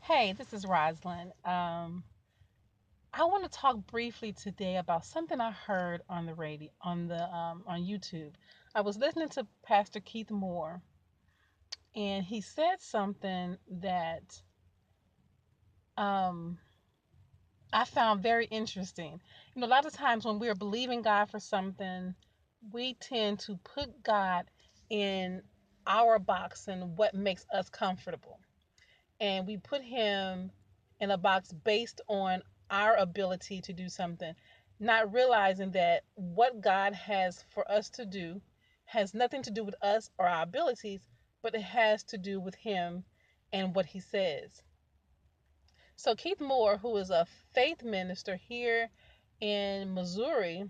Hey, this is Roslyn. I want to talk briefly today about something I heard on the radio, on YouTube. I was listening to Pastor Keith Moore, and he said something that um, I found very interesting. A lot of times when we're believing God for something, we tend to put God in our box and what makes us comfortable, and we put him in a box based on our ability to do something, not realizing that what God has for us to do has nothing to do with us or our abilities, but it has to do with him and what he says. So Keith Moore, who is a faith minister here in Missouri,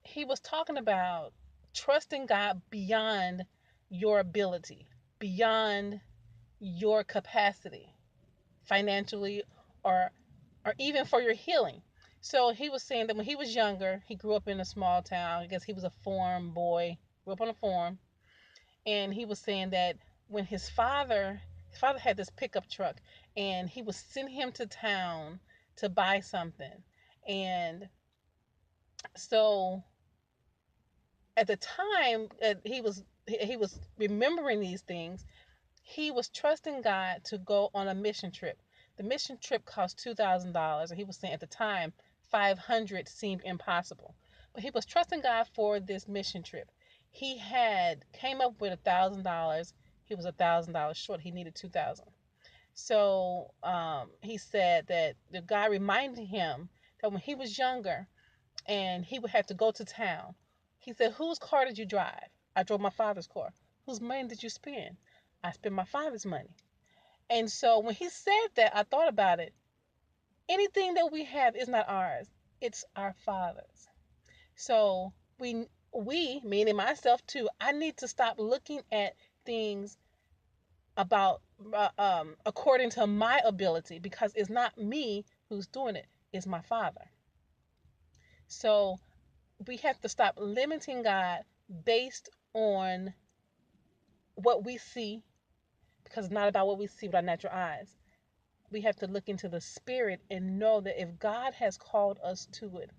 he was talking about trusting God beyond your ability, beyond your capacity financially, or even for your healing. So he was saying that when he was younger, he grew up in a small town. I guess he was a farm boy, grew up on a farm, and he was saying that when his father had this pickup truck, and he would send him to town to buy something, and so at the time he was remembering these things. He was trusting God to go on a mission trip. The mission trip cost $2,000, and he was saying at the time 500 seemed impossible. But he was trusting God for this mission trip. He had came up with $1,000. He was $1,000 short. He needed 2,000. So he said that the guy reminded him that when he was younger and he would have to go to town, he said, "Whose car did you drive?" "I drove my father's car." "Whose money did you spend?" "I spent my father's money." And so when he said that, I thought about it. Anything that we have is not ours, it's our Father's. So we, meaning myself too, I need to stop looking at things about according to my ability, because it's not me who's doing it, it's my Father. So we have to stop limiting God based on what we see, because it's not about what we see with our natural eyes. We have to look into the spirit and know that if God has called us to it,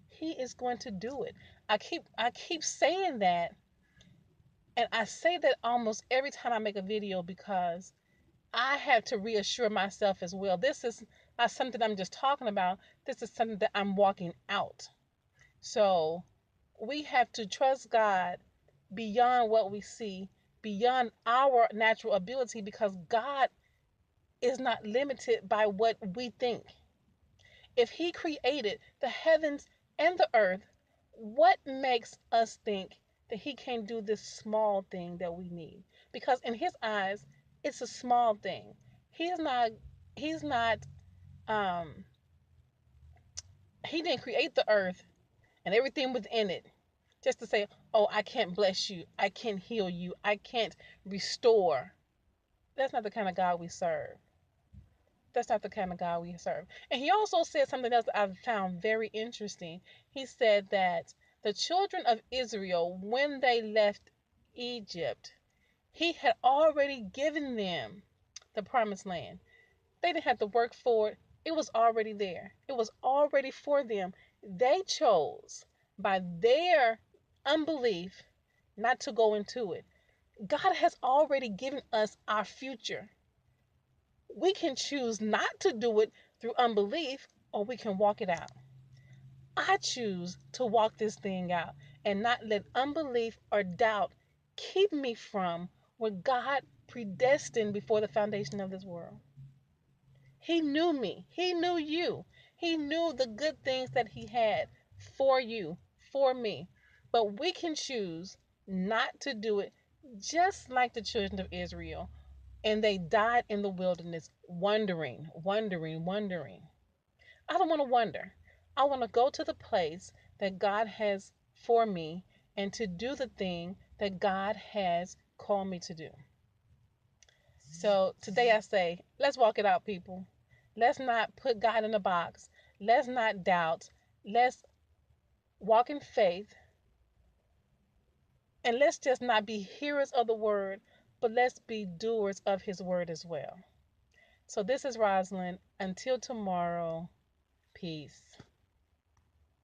he is going to do it. I keep saying that, and I say that almost every time I make a video, because I have to reassure myself as well. This is not something I'm just talking about. This is something that I'm walking out. So we have to trust God beyond what we see, beyond our natural ability, because God is not limited by what we think. If he created the heavens and the earth, what makes us think that he can't do this small thing that we need? Because in his eyes, it's a small thing. He's not um he didn't create the earth and everything within it just to say, "Oh, I can't bless you. I can't heal you. I can't restore." That's not the kind of God we serve. That's not the kind of God we serve. And he also said something else that I found very interesting. He said that the children of Israel, when they left Egypt, he had already given them the promised land. They didn't have to work for it, it was already there, it was already for them. They chose by their unbelief not to go into it. God has already given us our future. We can choose not to do it through unbelief, or we can walk it out. I choose to walk this thing out and not let unbelief or doubt keep me from what God predestined before the foundation of this world. He knew me, He knew you, He knew the good things that He had for you, for me. But we can choose not to do it, just like the children of Israel, and they died in the wilderness wondering, wondering, wondering. I don't want to wonder. I want to go to the place that God has for me and to do the thing that God has called me to do. So today I say, let's walk it out, people. Let's not put God in a box. Let's not doubt. Let's walk in faith, and let's just not be hearers of the word, but let's be doers of his word as well. So this is Rosalind. Until tomorrow, peace.